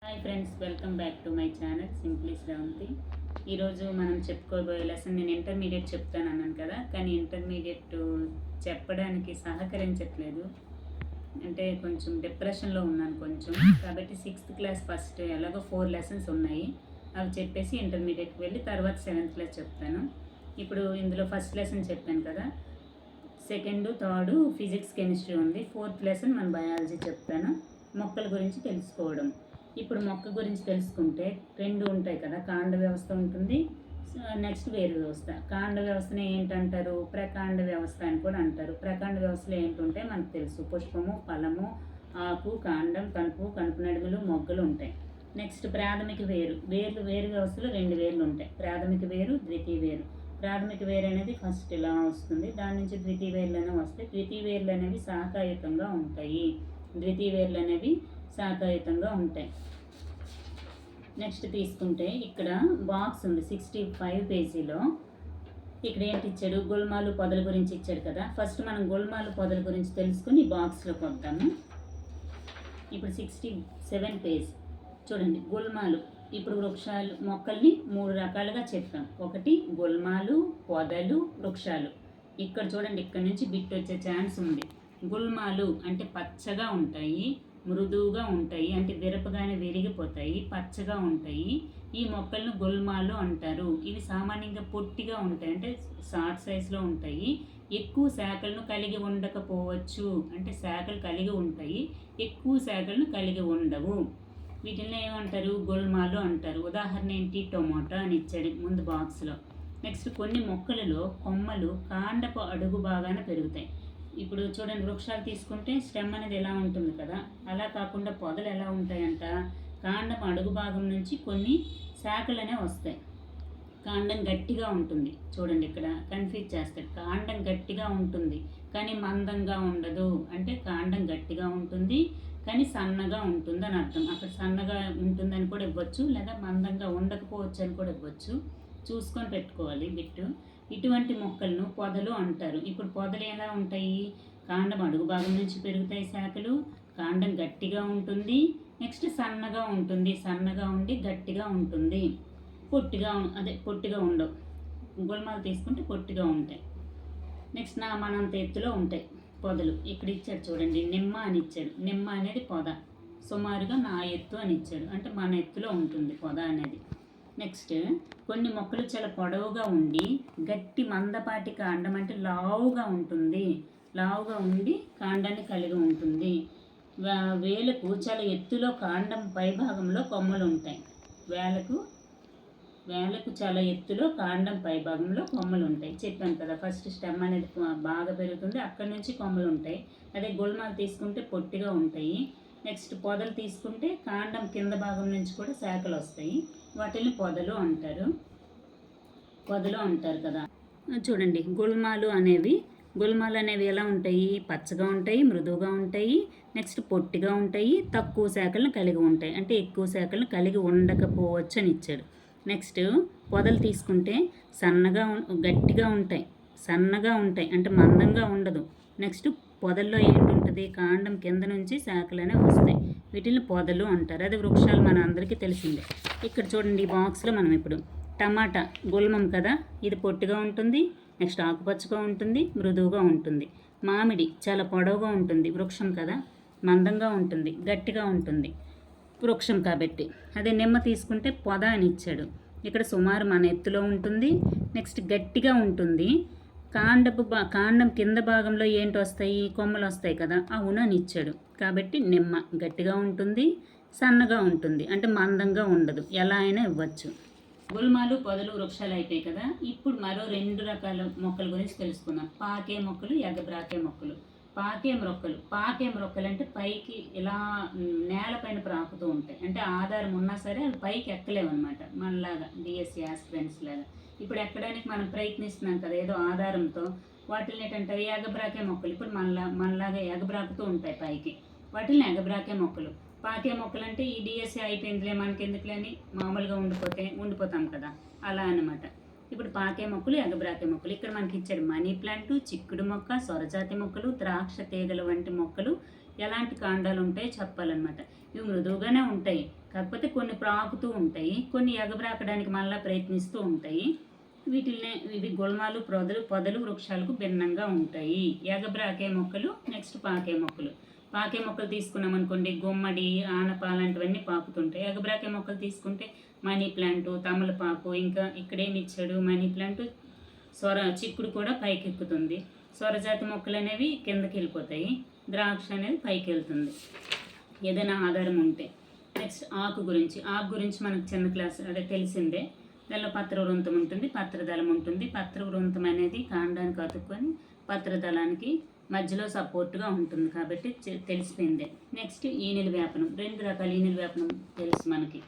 Hi friends, welcome back to my channel simply Sravanthi. ఈరోజు మనం చెప్పుకోబోయే లెసన్, నేను ఇంటర్మీడియట్ చెప్తాను అన్నాను కదా, కానీ ఇంటర్మీడియట్ చెప్పడానికి సహకరించట్లేదు. అంటే కొంచెం డిప్రెషన్లో ఉన్నాను కొంచెం. కాబట్టి 6th క్లాస్ ఫస్ట్ ఎలాగో 4 లెసన్స్ ఉన్నాయి, అవి చెప్పేసి ఇంటర్మీడియట్కి వెళ్ళి తర్వాత 7th క్లాస్ చెప్తాను. ఇప్పుడు ఇందులో ఫస్ట్ లెసన్ చెప్పాను కదా, సెకండ్ థర్డ్ ఫిజిక్స్ కెమిస్ట్రీ ఉంది, 4th లెసన్ మన బయాలజీ చెప్తాను. మొక్కల గురించి తెలుసుకోవడం. ఇప్పుడు మొక్క గురించి తెలుసుకుంటే 2 ఉంటాయి కదా, కాండ వ్యవస్థ ఉంటుంది, నెక్స్ట్ వేరు వ్యవస్థ. కాండ వ్యవస్థని ఏంటంటారు? ప్రకాండ వ్యవస్థ అని కూడా అంటారు. ప్రకాండ వ్యవస్థలో ఏంటుంటే మనకు తెలుసు, పుష్పము, ఫలము, ఆకు, కాండం, కణుపు నడుములు, మొగ్గలు ఉంటాయి. నెక్స్ట్ ప్రాథమిక వేరు వ్యవస్థలో 2 వేర్లు ఉంటాయి, ప్రాథమిక వేరు, ద్వితీయ వేరు. ప్రాథమిక వేరు అనేది ఫస్ట్ ఇలా వస్తుంది, దాని నుంచి ద్వితీయ వేర్లు వస్తాయి. ద్వితీయ వేర్లు అనేవి శాఖాయుతంగా ఉంటాయి, ద్వితీయ వేర్లు అనేవి శాఖాయుతంగా ఉంటాయి. నెక్స్ట్ తీసుకుంటే ఇక్కడ బాక్స్ ఉంది 65 పేజీలో. ఇక్కడ ఏంటి ఇచ్చాడు? గుల్మాలు పొదల గురించి ఇచ్చాడు కదా. ఫస్ట్ మనం గుల్మాలు పొదల గురించి తెలుసుకుని బాక్స్లోకి వద్దాము. ఇప్పుడు 67 పేజ్ చూడండి. గుల్మాలు, ఇప్పుడు వృక్షాలు, మొక్కల్ని 3 రకాలుగా చెప్తాం. ఒకటి గుల్మాలు, పొదలు, వృక్షాలు. ఇక్కడ చూడండి, ఇక్కడ నుంచి బిట్ వచ్చే ఛాన్స్ ఉంది. గుల్మాలు అంటే పచ్చగా ఉంటాయి, మృదువుగా ఉంటాయి, అంటే విరపగానే విరిగిపోతాయి, పచ్చగా ఉంటాయి. ఈ మొక్కలను గుల్మాలు అంటారు. ఇవి సామాన్యంగా పొట్టిగా ఉంటాయి, అంటే షార్ట్ సైజులో ఉంటాయి. ఎక్కువ శాఖలను కలిగి ఉండకపోవచ్చు, అంటే శాఖలు కలిగి ఉంటాయి, ఎక్కువ శాఖలను కలిగి ఉండవు. వీటిని ఏమంటారు? గుల్మాలు అంటారు. ఉదాహరణ ఏంటి? టొమాటో అని ఇచ్చాడు ముందు బాక్స్లో. నెక్స్ట్ కొన్ని మొక్కలలో కొమ్మలు కాండపు అడుగు భాగాన పెరుగుతాయి. ఇప్పుడు చూడండి, వృక్షాలు తీసుకుంటే స్టెమ్ అనేది ఎలా ఉంటుంది కదా, అలా కాకుండా పొదలు ఎలా ఉంటాయంట, కాండం అడుగు భాగం నుంచి కొన్ని శాఖలనే వస్తాయి. కాండం గట్టిగా ఉంటుంది. చూడండి, ఇక్కడ కన్ఫ్యూజ్ చేస్తాడు. కాండం గట్టిగా ఉంటుంది కానీ మందంగా ఉండదు, అంటే కాండం గట్టిగా ఉంటుంది కానీ సన్నగా ఉంటుంది అని అర్థం. అక్కడ సన్నగా ఉంటుందని కూడా ఇవ్వచ్చు, లేదా మందంగా ఉండకపోవచ్చు అని కూడా ఇవ్వచ్చు. చూసుకొని పెట్టుకోవాలి బిట్టు. ఇటువంటి మొక్కలను పొదలు అంటారు. ఇప్పుడు పొదలు ఎలా ఉంటాయి? కాండం అడుగు భాగం నుంచి పెరుగుతాయి శాఖలు, కాండం గట్టిగా ఉంటుంది, నెక్స్ట్ సన్నగా ఉంటుంది, సన్నగా ఉండి గట్టిగా ఉంటుంది, పొట్టిగా ఉండవు. గుల్మాలు తీసుకుంటే పొట్టిగా ఉంటాయి. నెక్స్ట్ మనంత ఎత్తులో ఉంటాయి పొదలు. ఇక్కడ ఇచ్చాడు చూడండి, నిమ్మ అని ఇచ్చాడు. నిమ్మ అనేది పొద, సుమారుగా నా ఎత్తు అని ఇచ్చాడు, అంటే మన ఎత్తులో ఉంటుంది పొద అనేది. నెక్స్ట్ కొన్ని మొక్కలు చాలా పొడవుగా ఉండి గట్టి మందపాటి కాండం, అంటే లావుగా ఉంటుంది, లావుగా ఉండి కాండాన్ని కలిగి ఉంటుంది. వేలకు చాలా ఎత్తులో కాండం పైభాగంలో కొమ్మలు ఉంటాయి. వేలకు చాలా ఎత్తులో కాండం పైభాగంలో కొమ్మలు ఉంటాయి. చెప్పాను కదా, ఫస్ట్ స్టెమ్ అనేది బాగా పెరుగుతుంది, అక్కడి నుంచి కొమ్మలు ఉంటాయి. అదే గుల్మాలు తీసుకుంటే పొట్టిగా ఉంటాయి. నెక్స్ట్ పొదలు తీసుకుంటే కాండం కింద భాగం నుంచి కూడా శాఖలు వస్తాయి, వాటిని పొదలు అంటారు కదా. చూడండి, గుల్మాలు అనేవి ఎలా ఉంటాయి? పచ్చగా ఉంటాయి, మృదువుగా ఉంటాయి, నెక్స్ట్ పొట్టిగా ఉంటాయి, తక్కువ శాఖలను కలిగి ఉంటాయి, అంటే ఎక్కువ శాఖలను కలిగి ఉండకపోవచ్చు అని ఇచ్చాడు. నెక్స్ట్ పొదలు తీసుకుంటే గట్టిగా ఉంటాయి, సన్నగా ఉంటాయి, అంటే మందంగా ఉండదు. నెక్స్ట్ పొదల్లో ఏంటుంటుంది? కాండం కింద నుంచి శాఖలనే వస్తాయి, వీటిని పొదలు అంటారు. అది వృక్షాలు మన అందరికీ తెలిసిందే. ఇక్కడ చూడండి, ఈ బాక్స్లో మనం ఇప్పుడు టమాటా గుల్మం కదా, ఇది పొట్టిగా ఉంటుంది, నెక్స్ట్ ఆకుపచ్చగా ఉంటుంది, మృదువుగా ఉంటుంది. మామిడి చాలా పొడవుగా ఉంటుంది, వృక్షం కదా, మందంగా ఉంటుంది, గట్టిగా ఉంటుంది, వృక్షం కాబట్టి. అదే నిమ్మ తీసుకుంటే పొద అని ఇచ్చాడు. ఇక్కడ సుమారు మన ఎత్తులో ఉంటుంది, నెక్స్ట్ గట్టిగా ఉంటుంది, కాండం కింద భాగంలో ఏంటి వస్తాయి? కొమ్మలు వస్తాయి కదా, అవును అని ఇచ్చాడు. కాబట్టి నిమ్మ గట్టిగా ఉంటుంది, సన్నగా ఉంటుంది, అంటే మందంగా ఉండదు, ఎలా అయినా ఇవ్వచ్చు. గుల్మాలు, పొదలు, వృక్షాలు అయిపోయాయి కదా. ఇప్పుడు మరో 2 రకాల మొక్కల గురించి తెలుసుకుందాం. పాకే మొక్కలు, ఎగబ్రాకే మొక్కలు. పాకే మొక్కలు అంటే పైకి ఇలా నేలపైన ప్రాకుతూ ఉంటాయి, అంటే ఆధారం ఉన్నా సరే అవి పైకి ఎక్కలేవు అనమాట, మనలాగా డిఎస్సి ఆస్పిరెంట్స్ లాగా. ఇప్పుడు ఎక్కడానికి మనం ప్రయత్నిస్తున్నాం కదా ఏదో ఆధారంతో, వాటిని ఏంటంటారు? ఎగబ్రాకే మొక్కలు. ఇప్పుడు మనలాగా ఎగబ్రాకుతూ ఉంటాయి పైకి, వాటిని ఎగబ్రాకే మొక్కలు. పాకే మొక్కలు అంటే ఈ డిఎస్సి అయిపోయిందిలే మనకెందుకులే అని మామూలుగా ఉండిపోతాం కదా, అలా అనమాట. ఇప్పుడు పాకే మొక్కలు, ఎగబ్రాకే మొక్కలు. ఇక్కడ మనకి ఇచ్చాడు మనీ ప్లాంట్, చిక్కుడు మొక్క, సొరజాతి మొక్కలు, ద్రాక్ష తీగలు వంటి మొక్కలు ఎలాంటి కాండాలు ఉంటాయో చెప్పాలన్నమాట. ఇవి మృదువుగానే ఉంటాయి, కాకపోతే కొన్ని ప్రాకుతూ ఉంటాయి, కొన్ని ఎగబ్రాకడానికి మళ్ళీ ప్రయత్నిస్తూ ఉంటాయి. ఇవి గుల్మాలు పొదలు వృక్షాలకు భిన్నంగా ఉంటాయి. ఎగబ్రాకే మొక్కలు, నెక్స్ట్ పాకే మొక్కలు. పాకే మొక్కలు తీసుకున్నాం అనుకోండి, గుమ్మడి, ఆనప అలాంటివన్నీ పాకుతుంటాయి. ఎగబ్రాకే మొక్కలు తీసుకుంటే మనీ ప్లాంటు, తమలపాకు, ఇంకా ఇక్కడేమి ఇచ్చాడు, మనీ ప్లాంటు, చిక్కుడు కూడా పైకి ఎక్కుతుంది. సొరజాతి మొక్కలు అనేవి కిందకి వెళ్ళిపోతాయి, ద్రాక్ష అనేది పైకి వెళ్తుంది ఏదైనా ఆధారం ఉంటే. నెక్స్ట్ ఆకు గురించి మనకు చిన్న క్లాస్ అదే తెలిసిందే. దానిలో పత్రవృంతం ఉంటుంది, పత్రదళం ఉంటుంది. పత్రవృంతం అనేది కాండానికి అతుక్కొని పత్రదళానికి మధ్యలో సపోర్ట్గా ఉంటుంది కాబట్టి తెలిసిపోయిందే. నెక్స్ట్ ఈనెల వేపనం. 2 రకాల ఈనెల వేపనం తెలుసు మనకి,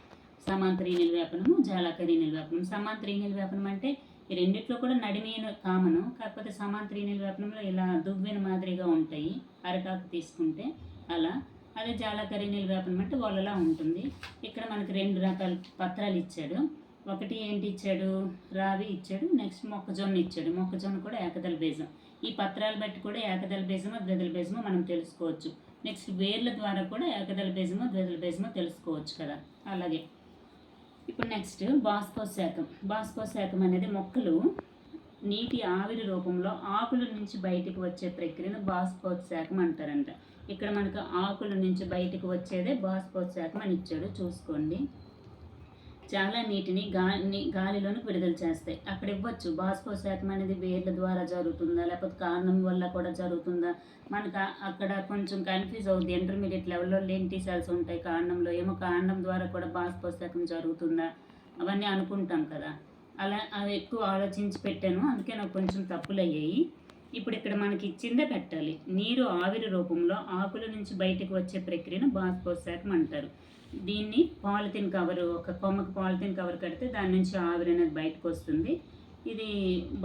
సమాంతర ఈనెల వేపనము, జాలాకరి ఈనెల వేపనం. సమాంతర ఈనెల వేపనం అంటే ఈ రెండిట్లో కూడా నడిమిన కామను, కాకపోతే సమాంతర ఈనెల వేపనంలో ఇలా దువ్వెన మాదిరిగా ఉంటాయి అరకాకు తీసుకుంటే అలా. అదే జాలాకరి ఈనెల వేపనం అంటే వాళ్ళలా ఉంటుంది. ఇక్కడ మనకి 2 రకాల పత్రాలు ఇచ్చాడు. ఒకటి ఏంటి ఇచ్చాడు, రావి ఇచ్చాడు, నెక్స్ట్ మొక్కజొన్న ఇచ్చాడు. మొక్కజొన్న కూడా ఏకదళ బీజం. ఈ పత్రాలు బట్టి కూడా ఏకదళ బీజమో ద్విదళ బీజమో మనం తెలుసుకోవచ్చు. నెక్స్ట్ వేర్ల ద్వారా కూడా ఏకదళ బీజమో ద్విదళ బీజమో తెలుసుకోవచ్చు కదా. అలాగే ఇప్పుడు నెక్స్ట్ బాష్పోశాఖం అనేది మొక్కలు నీటి ఆవిరి రూపంలో ఆకుల నుంచి బయటికి వచ్చే ప్రక్రియను బాష్పోత్శాఖం అంటారంట. ఇక్కడ మనకు ఆకుల నుంచి బయటకు వచ్చేదే బాష్పోత్శాఖం అని ఇచ్చాడు, చూసుకోండి. చాలా నీటిని గాలిలోనికి విడుదల చేస్తాయి. అక్కడ ఇవ్వచ్చు బాష్పోశాఖం అనేది వేర్ల ద్వారా జరుగుతుందా లేకపోతే కాండం వల్ల కూడా జరుగుతుందా, మనకు అక్కడ కొంచెం కన్ఫ్యూజ్ అవుతుంది. ఇంటర్మీడియట్ లెవెల్లో లెంటి సెల్స్ ఉంటాయి కాండంలో, ఏమో కాండం ద్వారా కూడా బాష్పోశాఖం జరుగుతుందా అవన్నీ అనుకుంటాం కదా. అవి ఎక్కువ ఆలోచించి పెట్టాను, అందుకే నాకు కొంచెం తప్పులు అయ్యాయి. ఇప్పుడు ఇక్కడ మనకి ఇచ్చిందే పెట్టాలి. నీరు ఆవిరి రూపంలో ఆకుల నుంచి బయటకు వచ్చే ప్రక్రియను బాష్పోశాఖం అంటారు. దీన్ని పాలిథిన్ కవర్, ఒక కొమ్మకి పాలిథిన్ కవర్ కడితే దాని నుంచి ఆవిరి అనేది బయటకు వస్తుంది. ఇది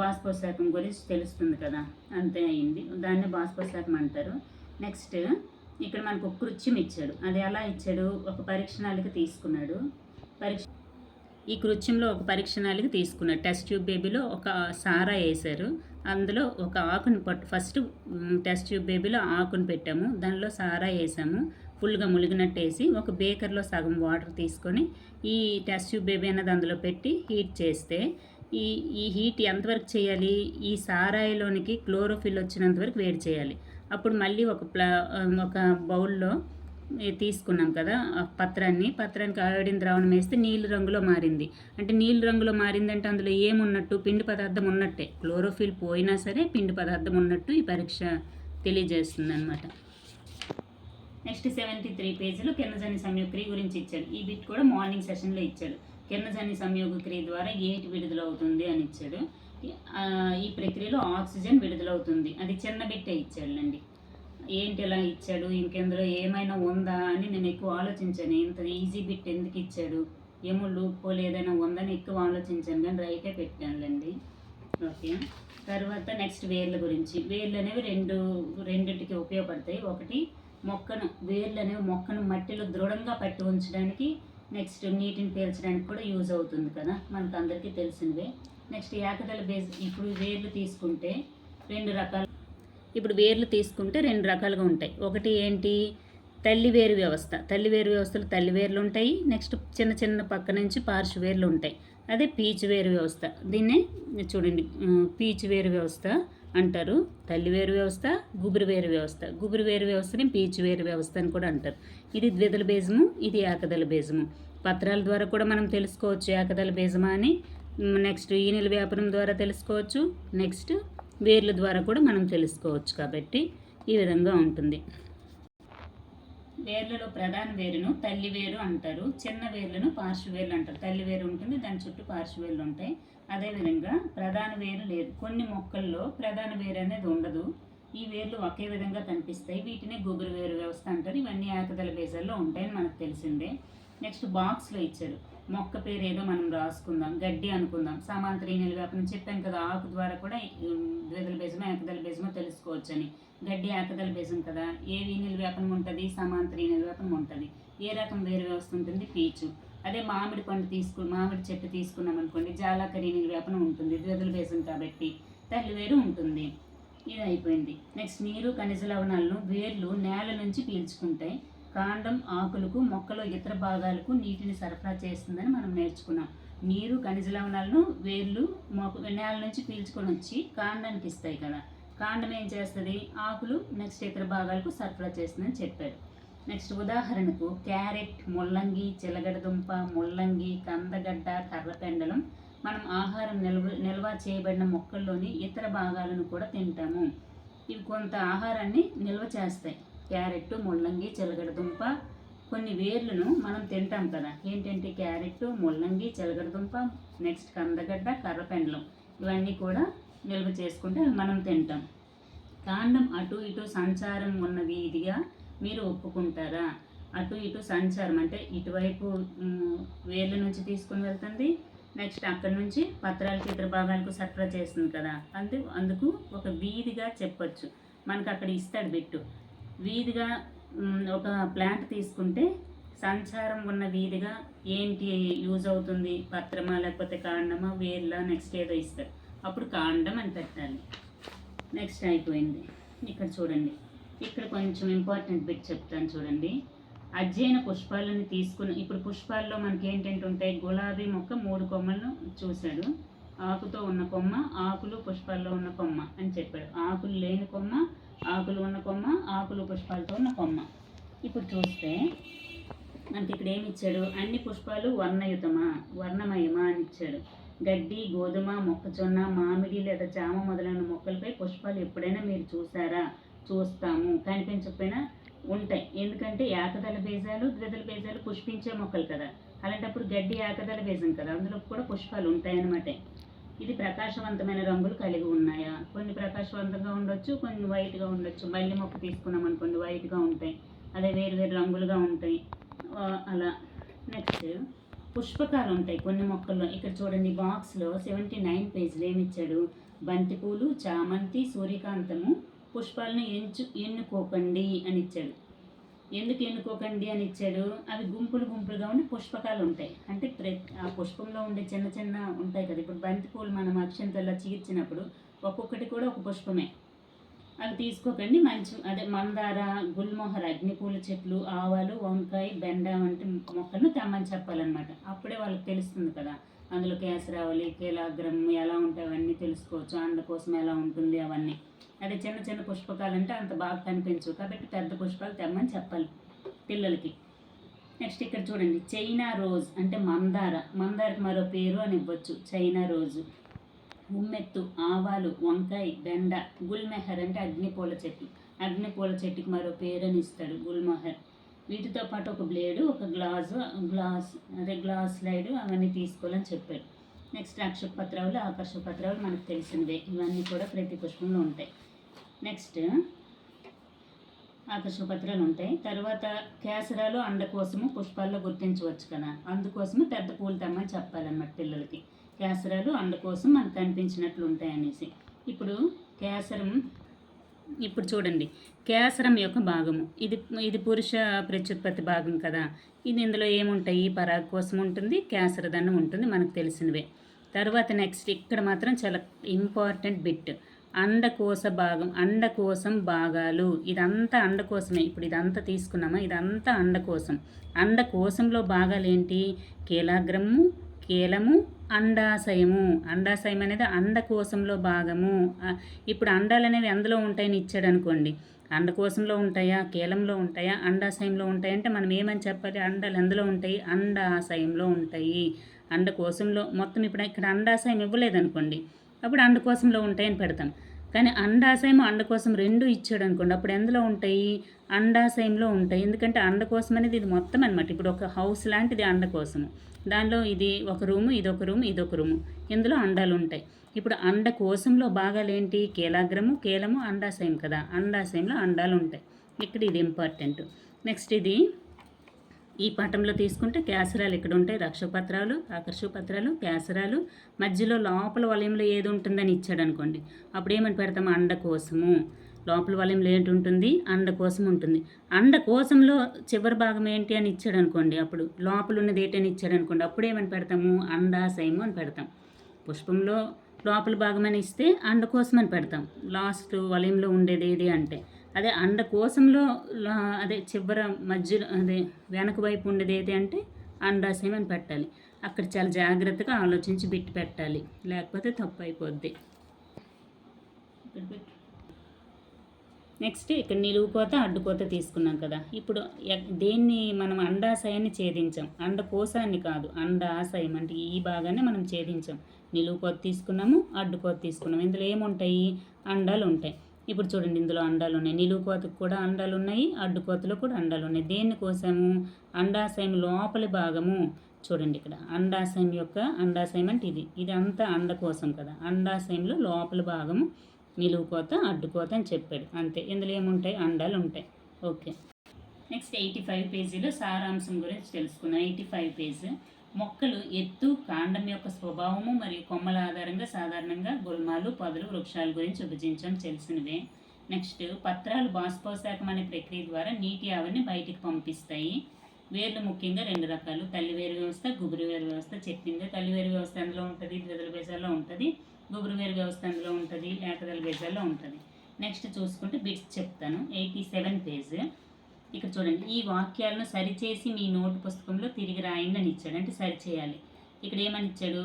బాష్పోశాఖం గురించి తెలుస్తుంది కదా, అంతే అయింది. దాన్ని బాష్పోశాఖం అంటారు. నెక్స్ట్ ఇక్కడ మనకు ఒక కృత్యం ఇచ్చాడు. అది ఎలా ఇచ్చాడు, ఒక పరీక్షణాళిక తీసుకున్నాడు. ఈ కృత్యంలో ఒక పరీక్షణాళిక తీసుకున్నాడు. టెస్ట్ ట్యూబ్ బేబీలో ఒక సారా వేశారు, అందులో ఒక ఆకుని ఫస్ట్ టెస్ట్ ట్యూబ్ బేబీలో ఆకుని పెట్టాము, దానిలో సారా వేసాము, ఫుల్గా ములిగినట్టు వేసి ఒక బేకర్లో సగం వాటర్ తీసుకొని ఈ టెస్ట్ ట్యూబ్ బేబీ అన్నది అందులో పెట్టి హీట్ చేస్తే ఈ హీట్ ఎంతవరకు చేయాలి, ఈ సారాయిలోనికి క్లోరోఫిల్ వచ్చినంత వరకు వేడి చేయాలి. అప్పుడు మళ్ళీ ఒక బౌల్లో తీసుకున్నాం కదా పత్రానికి ఆయోడిన్ ద్రావణం వేస్తే నీళ్ళు రంగులో మారింది. అంటే నీళ్ళు రంగులో మారిందంటే అందులో ఏమున్నట్టు, పిండి పదార్థం ఉన్నట్టే. క్లోరోఫిల్ పోయినా సరే పిండి పదార్థం ఉన్నట్టు ఈ పరీక్ష తెలియజేస్తుంది అనమాట. నెక్స్ట్ 73 పేజీలో కిరణజన్య సంయోగ క్రియ గురించి ఇచ్చాడు. ఈ బిట్ కూడా మార్నింగ్ సెషన్లో ఇచ్చాడు. కిరణజన్య సంయోగ క్రియ ద్వారా ఏటి విడుదలవుతుంది అని ఇచ్చాడు. ఈ ప్రక్రియలో ఆక్సిజన్ విడుదలవుతుంది. అది చిన్న బిట్టే ఇచ్చాడులండి. ఏంటి ఎలా ఇచ్చాడు, ఇంకెందులో ఏమైనా ఉందా అని నేను ఎక్కువ ఆలోచించాను. ఇంత ఈజీ బిట్ ఎందుకు ఇచ్చాడు, ఏమో లూప్ ఏదైనా ఉందని ఎక్కువ ఆలోచించాను, కానీ రైటే పెట్టానులేండి. ఓకే. తర్వాత నెక్స్ట్ వేర్ల గురించి. వేర్లు అనేవి రెండింటికి ఉపయోగపడతాయి. ఒకటి వేర్లు అనేవి మొక్కను మట్టిలో దృఢంగా పట్టి ఉంచడానికి, నెక్స్ట్ నీటిని పీల్చడానికి కూడా యూజ్ అవుతుంది కదా, మనకు అందరికీ తెలిసినవే. Next ఏకదళ base. ఇప్పుడు వేర్లు తీసుకుంటే రెండు రకాలుగా ఉంటాయి. ఒకటి ఏంటి, తల్లివేరు వ్యవస్థ. తల్లివేరు వ్యవస్థలో తల్లివేర్లు ఉంటాయి, నెక్స్ట్ చిన్న చిన్న పక్క నుంచి పార్శ్వవేర్లు ఉంటాయి. అదే పీచువేరు వ్యవస్థ. దీన్నే చూడండి పీచువేరు వ్యవస్థ అంటారు. తల్లివేరు వ్యవస్థ, గుబురువేరు వ్యవస్థ. గుబురువేరు వ్యవస్థని పీచువేరు వ్యవస్థ అని కూడా అంటారు. ఇది ద్విదళ బీజము, ఇది ఏకదళ బీజము. పత్రాల ద్వారా కూడా మనం తెలుసుకోవచ్చు ఏకదళ బీజమా అని. నెక్స్ట్ ఈనెల వ్యాపనం ద్వారా తెలుసుకోవచ్చు. నెక్స్ట్ వేర్ల ద్వారా కూడా మనం తెలుసుకోవచ్చు. కాబట్టి ఈ విధంగా ఉంటుంది. వేర్లలో ప్రధాన వేరును తల్లివేరు అంటారు, చిన్న వేర్లను పార్శ్వవేర్లు అంటారు. తల్లివేరు ఉంటుంది, దాని చుట్టూ పార్శ్వవేర్లు ఉంటాయి. అదేవిధంగా ప్రధాన వేరు లేదు. కొన్ని మొక్కల్లో ప్రధాన వేరు అనేది ఉండదు. ఈ వేర్లు ఒకే విధంగా కనిపిస్తాయి. వీటిని గుబురు వేరు వ్యవస్థ అంటారు. ఇవన్నీ ఏకదళ బీజాల్లో ఉంటాయని మనకు తెలిసిందే. నెక్స్ట్ బాక్స్లో ఇచ్చారు. మొక్క పేరు ఏదో మనం రాసుకుందాం, గడ్డి అనుకుందాం. సమాంతర ఈనెల వ్యాపనం చెప్పాను కదా, ఆకు ద్వారా కూడా ద్విదళ బీజమో ఏకదళ బీజమో తెలుసుకోవచ్చని. గడ్డి ఏకదళ బీజం కదా. ఏ ఈనెల వ్యాపనం ఉంటుంది, సమాంతర ఈనెల వ్యాపనం ఉంటుంది. ఏ రకం వేరు వ్యవస్థ ఉంటుంది, పీచు. అదే మామిడి చెట్టు తీసుకున్నాం అనుకోండి, జాలాకరి ఈనెల వ్యాపనం ఉంటుంది, ద్విదళ బీజం కాబట్టి తల్లివేరు ఉంటుంది. ఇది అయిపోయింది. నెక్స్ట్ నీరు ఖనిజ లవణాలను వేర్లు నేల నుంచి పీల్చుకుంటాయి. కాండం ఆకులకు మొక్కలో ఇతర భాగాలకు నీటిని సరఫరా చేస్తుందని మనం నేర్చుకున్నాం. నీరు ఖనిజ లవణాలను వేర్లు నేల నుంచి పీల్చుకొని వచ్చి కాండానికి ఇస్తాయి కదా. కాండం ఏం చేస్తుంది? ఆకులు నెక్స్ట్ ఇతర భాగాలకు సరఫరా చేస్తుందని చెప్పారు. నెక్స్ట్ ఉదాహరణకు క్యారెట్, ముల్లంగి, చిలగడదుంప, ముల్లంగి, కందగడ్డ, కర్రపెండలం మనం ఆహారం నిల్వ చేయబడిన మొక్కల్లోని ఇతర భాగాలను కూడా తింటాము. ఇవి కొంత ఆహారాన్ని నిల్వ చేస్తాయి. క్యారెట్, ముల్లంగి, చిలగడదుంప, కొన్ని వేర్లను మనం తింటాం కదా. ఏంటంటే క్యారెట్, ముల్లంగి, చిలగడదుంప, నెక్స్ట్ కందగడ్డ, కర్రపెండలం ఇవన్నీ కూడా నిల్వ చేసుకుంటే మనం తింటాం. కాండం అటు ఇటు సంచారం ఉన్న వీధిగా మీరు ఒప్పుకుంటారా? అటు ఇటు సంచారం అంటే ఇటువైపు వేర్ల నుంచి తీసుకుని వెళ్తుంది, నెక్స్ట్ అక్కడి నుంచి పత్రాలకు ఇతర భాగాలకు సరఫరా చేస్తుంది కదా. అందుకు ఒక వీధిగా చెప్పొచ్చు. మనకు అక్కడ ఇస్తాడు బిట్టు. వీధిగా ఒక ప్లాంట్ తీసుకుంటే సంచారం ఉన్న వీధిగా ఏంటి యూజ్ అవుతుంది? పత్రమా, లేకపోతే కాండమా, వేర్ల, నెక్స్ట్ ఏదో ఇస్తాడు. అప్పుడు కాండం అని పెట్టాలి. నెక్స్ట్ అయిపోయింది. ఇక్కడ చూడండి, ఇక్కడ కొంచెం ఇంపార్టెంట్ బిట్ చెప్తాను చూడండి. అధ్యయన పుష్పాలను తీసుకుని, ఇప్పుడు పుష్పాల్లో మనకి ఏంటంటే ఉంటాయి, గులాబీ మొక్క 3 కొమ్మలను చూశాడు. ఆకుతో ఉన్న కొమ్మ, ఆకులు పుష్పాల్లో ఉన్న కొమ్మ అని చెప్పాడు. ఆకులు లేని కొమ్మ, ఆకులు ఉన్న కొమ్మ, ఆకులు పుష్పాలతో ఉన్న కొమ్మ. ఇప్పుడు చూస్తే మనకి ఇక్కడ ఏమి ఇచ్చాడు? అన్ని పుష్పాలు వర్ణమయమా అని ఇచ్చాడు. గడ్డి, గోధుమ, మొక్కజొన్న, మామిడి లేదా జామ మొదలైన మొక్కలపై పుష్పాలు ఎప్పుడైనా మీరు చూసారా? చూస్తాము. కనిపించకపోయినా ఉంటాయి. ఎందుకంటే ఏకదళ బీజాలు, ద్విదళ బీజాలు పుష్పించే మొక్కలు కదా. అలాంటప్పుడు గడ్డి ఏకదళ బీజం కదా, అందులో కూడా పుష్పాలు ఉంటాయన్నమాట. ఇది ప్రకాశవంతమైన రంగులు కలిగి ఉన్నాయా? కొన్ని ప్రకాశవంతంగా ఉండొచ్చు, కొన్ని వైట్గా ఉండొచ్చు. మల్లి మొక్క తీసుకున్నాం అనుకోండి, వైట్గా ఉంటాయి. అదే వేరు వేరు రంగులుగా ఉంటాయి అలా. నెక్స్ట్ పుష్పకాలు ఉంటాయి కొన్ని మొక్కల్లో. ఇక్కడ చూడండి, బాక్స్లో 79 పేజీలు ఏమిచ్చాడు? బంతిపూలు, చామంతి, సూర్యకాంతము పుష్పాలను ఎన్నుకోకండి అని ఇచ్చాడు. ఎందుకు ఎన్నుకోకండి అని ఇచ్చాడు? అవి గుంపులుగా ఉండి పుష్పకాలు ఉంటాయి. అంటే ఆ పుష్పంలో ఉండే చిన్న చిన్న ఉంటాయి కదా. ఇప్పుడు బంతిపూలు మనం అక్షంతల్లా చీర్చినప్పుడు ఒక్కొక్కటి కూడా ఒక పుష్పమే. అవి తీసుకోకండి. అదే మందార, గుల్మోహర్, అగ్నిపూల చెట్లు, ఆవాలు, వంకాయ, బెండ వంటి మొక్కలను తెమ్మని చెప్పాలన్నమాట. అప్పుడే వాళ్ళకి తెలుస్తుంది కదా, అందులో కేసరావళి, కేలాగ్రం ఎలా ఉంటాయి అవన్నీ తెలుసుకోవచ్చు. అండ కోసం ఎలా ఉంటుంది అవన్నీ. అదే చిన్న చిన్న పుష్పకాలు అంటే అంత బాగా కనిపించవు, కాబట్టి పెద్ద పుష్పాలు తెమ్మని చెప్పాలి పిల్లలకి. నెక్స్ట్ ఇక్కడ చూడండి, చైనా రోజ్ అంటే మందారకి మరో పేరు అని ఇవ్వచ్చు, చైనా రోజు. ఉమ్మెత్తు, ఆవాలు, వంకాయ, బెండ. గుల్మెహర్ అంటే అగ్నిపూల చెట్టుకి మరో పేరు అని ఇస్తాడు, గుల్మోహర్. వీటితో పాటు ఒక బ్లేడు, ఒక గ్లాస్ స్లైడ్ అవన్నీ తీసుకోవాలని చెప్పాడు. నెక్స్ట్ అక్షపత్రాలు, ఆకర్షపత్రాలు మనకు తెలిసినవే. ఇవన్నీ కూడా ప్రతి పుష్పంలో ఉంటాయి. నెక్స్ట్ ఆకర్షపత్రాలు ఉంటాయి. తర్వాత కేసరాలు అండకోసము పుష్పాల్లో గుర్తించవచ్చు కదా, అందుకోసము పెద్ద పూలు తెమ్మని చెప్పాలన్నమాట పిల్లలకి. కేసరాలు అండకోసం మనకు కనిపించినట్లు ఉంటాయి అనేసి. ఇప్పుడు చూడండి, కేసరం యొక్క భాగము ఇది పురుష ప్రత్యుత్పత్తి భాగం కదా. ఇందులో ఏముంటాయి? పరాగ కోసం ఉంటుంది, కేసరదండం ఉంటుంది, మనకు తెలిసినవే. తర్వాత నెక్స్ట్ ఇక్కడ మాత్రం చాలా ఇంపార్టెంట్ బిట్, అండకోసం భాగాలు. ఇదంతా అండకోసమే. ఇప్పుడు ఇదంతా తీసుకున్నామా, ఇదంతా అండకోసం. అండకోశంలో భాగాలు ఏంటి? కేలాగ్రము, కేలము, అండాశయము. అండాశయం అనేది అండకోశంలో భాగము. ఇప్పుడు అండాలు అనేవి అందులో ఉంటాయని ఇచ్చాడు అనుకోండి, అండకోశంలో ఉంటాయా, కేలంలో ఉంటాయా, అండాశయంలో ఉంటాయంటే మనం ఏమని చెప్పాలి? అండాలు ఎందులో ఉంటాయి? అండాశయంలో ఉంటాయి. అండకోశంలో మొత్తం. ఇప్పుడు ఇక్కడ అండాశయం ఇవ్వలేదనుకోండి, అప్పుడు అండకోశంలో ఉంటాయని పెడతాం. కానీ అండాశయం, అండకోశం రెండు ఇచ్చాడు అనుకోండి, అప్పుడు ఎందులో ఉంటాయి? అండాశయంలో ఉంటాయి. ఎందుకంటే అండకోశం అనేది ఇది మొత్తం అనమాట. ఇప్పుడు ఒక హౌస్ లాంటిది అండకోశము. దానిలో ఇది ఒక రూము, ఇదొక రూము, ఇదొక రూము. ఇందులో అండాలు ఉంటాయి. ఇప్పుడు అండకోశంలో భాగాలు ఏంటి? కేలాగ్రము, కేలము, అండాశయం కదా. అండాశయంలో అండాలు ఉంటాయి. ఇక్కడ ఇది ఇంపార్టెంట్. నెక్స్ట్ ఈ పటంలో తీసుకుంటే కేసరాలు ఇక్కడ ఉంటాయి, రక్షపత్రాలు, ఆకర్షపత్రాలు, కేసరాలు. మధ్యలో లోపల వలయంలో ఏది ఉంటుందని ఇచ్చాడు అనుకోండి, అప్పుడు ఏమని పెడతాము? అండకోశము. లోపల వలయంలో ఏంటి ఉంటుంది? అండకోశం ఉంటుంది. అండకోశంలో చివరి భాగం ఏంటి అని ఇచ్చాడు అనుకోండి, అప్పుడు లోపల ఉన్నది ఏంటని ఇచ్చాడు అనుకోండి, అప్పుడు ఏమని పెడతాము? అండాశయము అని పెడతాం. పుష్పంలో లోపల భాగం అని ఇస్తే అండకోశం అని పెడతాం. లాస్ట్ వలయంలో ఉండేది ఏది అంటే, అదే అండ కోసంలో అదే చివర మధ్యలో అదే వెనక వైపు ఉండేది ఏది అంటే అండాశయం అని పెట్టాలి. అక్కడ చాలా జాగ్రత్తగా ఆలోచించి బిట్టి పెట్టాలి, లేకపోతే తప్పు అయిపోద్ది. నెక్స్ట్ ఇక్కడ నిలువుకోత అడ్డుకోత తీసుకున్నాం కదా. ఇప్పుడు దేన్ని మనం అండాశయాన్ని ఛేదించాం, అండకోశాన్ని కాదు, అండాశయం అంటే ఈ భాగాన్ని మనం ఛేదించాం. నిలువుకోత తీసుకున్నాము, అడ్డుకోత తీసుకున్నాము. ఇందులో ఏముంటాయి? అండాలు ఉంటాయి. ఇప్పుడు చూడండి, ఇందులో అండాలు ఉన్నాయి. నిలువుకోతకు కూడా అండాలు ఉన్నాయి, అడ్డుకోతలో కూడా అండాలు ఉన్నాయి. దేన్ని కోసాము? అండాశయం లోపలి భాగము. చూడండి ఇక్కడ అండాశయం అంటే ఇది అంతా అండకోశం కదా. అండాశయంలో లోపలి భాగము నిలువుకోత అడ్డుకోత అని చెప్పాడు అంతే. ఇందులో ఏముంటాయి? అండాలు ఉంటాయి. ఓకే. నెక్స్ట్ 85 పేజీలో సారాంశం గురించి తెలుసుకున్నాం. 85 పేజ్ మొక్కలు ఎత్తు, కాండం యొక్క స్వభావము మరియు కొమ్మల ఆధారంగా సాధారణంగా గుల్మాలు, పొదలు, వృక్షాల గురించి విభజించడం తెలిసినవే. నెక్స్ట్ పత్రాలు బాష్పోత్సాకం అనే ప్రక్రియ ద్వారా నీటి ఆవిరిని బయటికి పంపిస్తాయి. వేర్లు ముఖ్యంగా 2 రకాలు, తల్లివేరు వ్యవస్థ, గుబురు వేరు వ్యవస్థ. చెప్పిందే తల్లివేరు వ్యవస్థ అందులో ఉంటుంది, ద్విదళ బీజాల్లో ఉంటుంది. గుబురు వేరు వ్యవస్థ అందులో ఉంటుంది, ఏకదళ బీజాల్లో ఉంటుంది. నెక్స్ట్ చూసుకుంటే బిట్స్ చెప్తాను. 87 పేజ్. ఇక్కడ చూడండి, ఈ వాక్యాలను సరిచేసి మీ నోటు పుస్తకంలో తిరిగి రాయండి అని ఇచ్చాడు. అంటే సరిచేయాలి. ఇక్కడ ఏమని ఇచ్చాడు?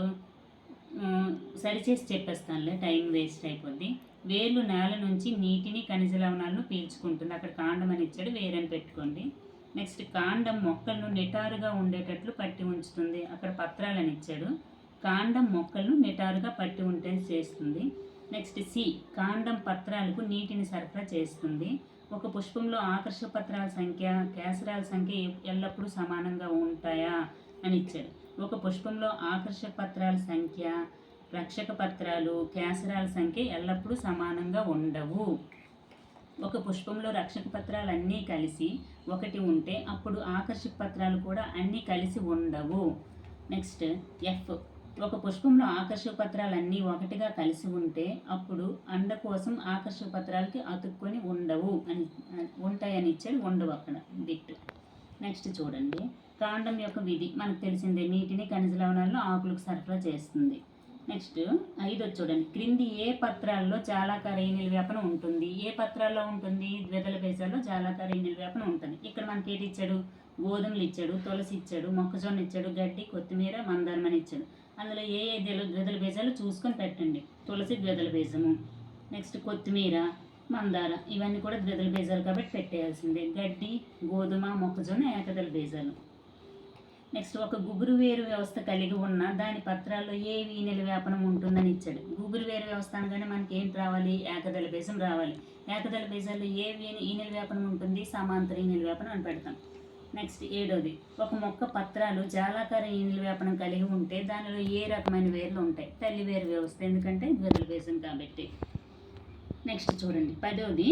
సరిచేసి చెప్పేస్తానులే, టైం వేస్ట్ అయిపోద్ది. వేర్లు నేల నుంచి నీటిని, ఖనిజ లవణాలను పీల్చుకుంటుంది. అక్కడ కాండం అని ఇచ్చాడు, వేరని పెట్టుకోండి. నెక్స్ట్ కాండం మొక్కలను నిటారుగా ఉండేటట్లు పట్టి ఉంచుతుంది. అక్కడ పత్రాలని ఇచ్చాడు. కాండం మొక్కలను నిటారుగా పట్టి ఉంటే చేస్తుంది. నెక్స్ట్ సి, కాండం పత్రాలకు నీటిని సరఫరా చేస్తుంది. ఒక పుష్పంలో ఆకర్షక పత్రాల సంఖ్య, కేసరాల సంఖ్య ఎల్లప్పుడూ సమానంగా ఉంటాయా అని ఇచ్చాడు. ఒక పుష్పంలో ఆకర్షక పత్రాల సంఖ్య, రక్షక పత్రాలు, కేసరాల సంఖ్య ఎల్లప్పుడూ సమానంగా ఉండవు. ఒక పుష్పంలో రక్షక పత్రాలు అన్నీ కలిసి ఒకటి ఉంటే అప్పుడు ఆకర్షక పత్రాలు కూడా అన్నీ కలిసి ఉండవు. నెక్స్ట్ ఎఫ్, ఒక పుష్పంలో ఆకర్షక పత్రాలు అన్నీ ఒకటిగా కలిసి ఉంటే అప్పుడు అండ కోసం ఆకర్షక పత్రాలకి అతుక్కొని ఉంటాయని ఇచ్చాడు, ఉండవు అక్కడ బిట్. నెక్స్ట్ చూడండి, కాండం యొక్క విధి మనకు తెలిసిందే, నీటిని, ఖనిజ లవణాలను ఆకులకు సరఫరా చేస్తుంది. నెక్స్ట్ 5 చూడండి, క్రింది ఏ పత్రాల్లో జాలాకార ఈనెల వ్యాపనం ఉంటుంది? ఏ పత్రాల్లో ఉంటుంది? ద్విదళ బీజాల్లో జాలాకార ఈనెల వ్యాపనం ఉంటుంది. ఇక్కడ మనకి ఏంటి ఇచ్చాడు? గోధుమలు ఇచ్చాడు, తులసి ఇచ్చాడు, మొక్కజొన్న ఇచ్చాడు, గడ్డి, కొత్తిమీర, మందారం అని ఇచ్చాడు. అందులో ఏ ద్విదళ బీజాలు చూసుకొని పెట్టండి. తులసి ద్విదళ బీజము, నెక్స్ట్ కొత్తిమీర, మందార ఇవన్నీ కూడా ద్విదళ బీజాలు కాబట్టి పెట్టేయాల్సిందే. గడ్డి, గోధుమ, మొక్కజొన్న ఏకదళ బీజాలు. నెక్స్ట్ ఒక గుబురు వేరు వ్యవస్థ కలిగి ఉన్న దాని పత్రాల్లో ఏ ఈనెల వ్యాపనం ఉంటుందని ఇచ్చాడు. గుబురు వేరు వ్యవస్థ అనగానే మనకి ఏంటి రావాలి? ఏకదళ బీజం రావాలి. ఏకదళ బీజాల్లో ఏ ఈనెల వ్యాపనం ఉంటుంది? సమాంతర ఈనెల వ్యాపనం అని పెడతాం. నెక్స్ట్ 7 ఒక మొక్క పత్రాలు జాలాకార ఈనెల వ్యాపనం కలిగి ఉంటే దానిలో ఏ రకమైన వేర్లు ఉంటాయి? తల్లి వేరు వ్యవస్థ, ఎందుకంటే ద్విదళ బీజం కాబట్టి. నెక్స్ట్ చూడండి 10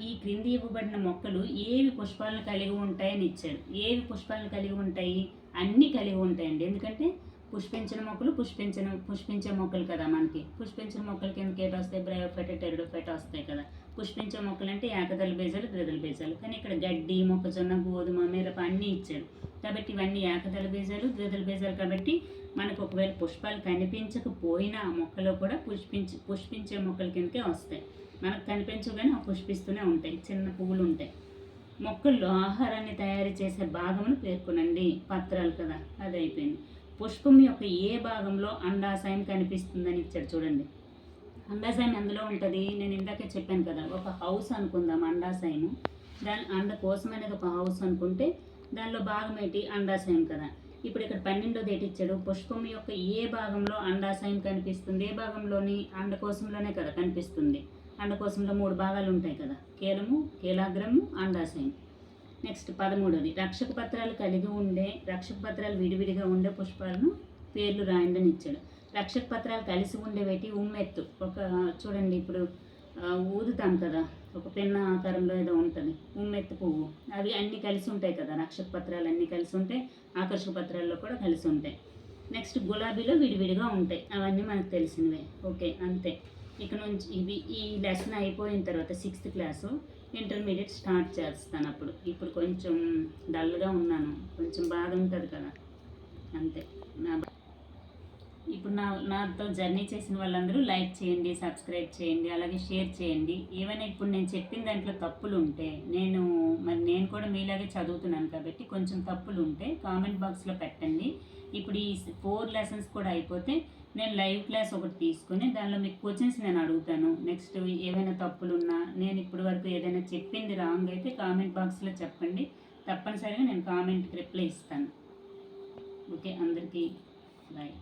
ఈ క్రింది ఇవ్వబడిన మొక్కలు ఏవి పుష్పాలను కలిగి ఉంటాయని ఇచ్చాడు. ఏవి పుష్పాలను కలిగి ఉంటాయి? అన్నీ కలిగి ఉంటాయండి. ఎందుకంటే పుష్పించిన మొక్కలు పుష్పించే మొక్కలు కదా. మనకి పుష్పించిన మొక్కలు కిందకి ఏటి వస్తాయి? బ్రయోఫైట, టెరిడోఫైట వస్తాయి కదా. పుష్పించే మొక్కలు అంటే ఏకదళ బీజాలు, ద్విదళ బీజాలు. కానీ ఇక్కడ గడ్డి, మొక్కజొన్న, గోధుమ, మిరప అన్నీ ఇచ్చాడు కాబట్టి ఇవన్నీ ఏకదళ బీజాలు, ద్విదళ బీజాలు కాబట్టి మనకు ఒకవేళ పుష్పాలు కనిపించకపోయినా ఆ మొక్కలో కూడా పుష్పించే మొక్కల కిందకే వస్తాయి. మనకు కనిపించగానే పుష్పిస్తూనే ఉంటాయి, చిన్న పువ్వులు ఉంటాయి. మొక్కల్లో ఆహారాన్ని తయారు చేసే భాగమును పేర్కొనండి. పత్రాలు కదా, అది అయిపోయింది. పుష్పం యొక్క ఏ భాగంలో అండాశయం కనిపిస్తుందని ఇచ్చాడు. చూడండి, అండాశయం ఎందులో ఉంటుంది? నేను ఇందాకే చెప్పాను కదా, ఒక హౌస్ అనుకుందాం అండాశయము. దాని అండ కోసం అనేది ఒక హౌస్ అనుకుంటే దానిలో భాగం ఏంటి? అండాశయం కదా. ఇప్పుడు ఇక్కడ 12 ఏటి ఇచ్చాడు? పుష్పం యొక్క ఏ భాగంలో అండాశయం కనిపిస్తుంది? ఏ భాగంలోని? అండకోశంలోనే కదా కనిపిస్తుంది. అండకోశంలో 3 భాగాలు ఉంటాయి కదా, కేలము, కేలాగ్రము, అండాశయం. నెక్స్ట్ 13 రక్షక పత్రాలు కలిగి ఉండే, రక్షక పత్రాలు విడివిడిగా ఉండే పుష్పాలను పేర్లు రాయండి అని ఇచ్చాడు. రక్షక పత్రాలు కలిసి ఉండేవేటి? ఉమ్మెత్తు. ఒక చూడండి, ఇప్పుడు ఊదుతాం కదా, ఒక పెన్న ఆకారంలో ఏదో ఉంటుంది ఉమ్మెత్తు పువ్వు, అవి అన్నీ కలిసి ఉంటాయి కదా. రక్షక పత్రాలు అన్నీ కలిసి ఉంటాయి, ఆకర్షక పత్రాల్లో కూడా కలిసి ఉంటాయి. నెక్స్ట్ గులాబీలో విడివిడిగా ఉంటాయి, అవన్నీ మనకు తెలిసినవే. ఓకే, అంతే. ఇక నుంచి ఈ లెసన్ అయిపోయిన తర్వాత 6th క్లాసు ఇంటర్మీడియట్ స్టార్ట్ చేస్తాను. ఇప్పుడు కొంచెం డల్గా ఉన్నాను, కొంచెం బాధ ఉంటుంది కదా, అంతే. ఇప్పుడు నాతో జర్నీ చేసిన వాళ్ళందరూ లైక్ చేయండి, సబ్స్క్రైబ్ చేయండి, అలాగే షేర్ చేయండి. ఏమైనా ఇప్పుడు నేను చెప్పిన దాంట్లో తప్పులు ఉంటే నేను కూడా మీలాగే చదువుతున్నాను కాబట్టి కొంచెం తప్పులు ఉంటే కామెంట్ బాక్స్లో పెట్టండి. ఇప్పుడు ఈ 4 లెసన్స్ కూడా అయిపోతే నేను లైవ్ క్లాస్ ఒకటి తీసుకొని దానిలో మీకు క్వశ్చన్స్ నేను అడుగుతాను. నెక్స్ట్ ఏమైనా తప్పులున్నా నేను ఇప్పటి వరకు ఏదైనా చెప్పింది రాంగ్ అయితే కామెంట్ బాక్స్లో చెప్పండి. తప్పనిసరిగా నేను కామెంట్కి రిప్లై ఇస్తాను. ఓకే, అందరికీ బాయ్.